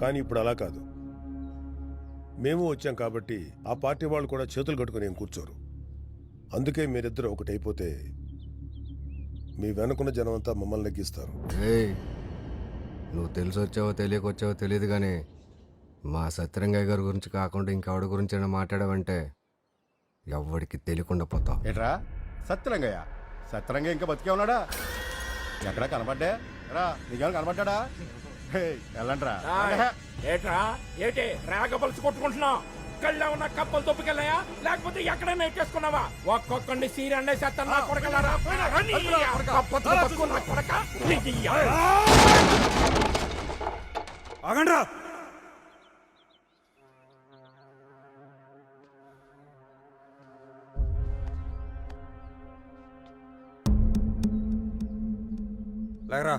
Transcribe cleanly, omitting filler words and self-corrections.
కానీ ఇప్పుడు అలా కాదు. మేము వచ్చాం కాబట్టి ఆ పార్టీ వాళ్ళు కూడా చేతులు కట్టుకుని ఏం కూర్చోరు. అందుకే మీరిద్దరు ఒకటైపోతే మీ వెనుకున్న జనమంతా మమ్మల్ని నెగ్గిస్తారు. ఏయ్, నువ్వు తెలిసి వచ్చావో తెలియకొచ్చావో తెలియదు కానీ మా సత్యరంగయ్య గారి గురించి కాకుండా ఇంకెవడి గురించి అయినా మాట్లాడావంటే ఎవ్వడికి తెలియకుండా పోతావు. ఏట్రా సత్యరంగయ్య? సత్యరంగయ్య ఇంకా బతికే ఉన్నాడా? ఎక్కడా కనబడ్డా రా? నీకేమైనా కనబడ్డా? వెళ్ళండ్రా. ఏట్రా ఏటి రాగపలిసి కొట్టుకుంటున్నావు? కళ్ళ ఉన్న కప్పలు తొప్పుకెళ్ళాయా లేకపోతే ఎక్కడైనా ఎక్కేసుకున్నావా? ఒక్కొక్కడిని సీరండే సత్తన్నా కొడకలారా. ఆగండ్రా. లేకరా.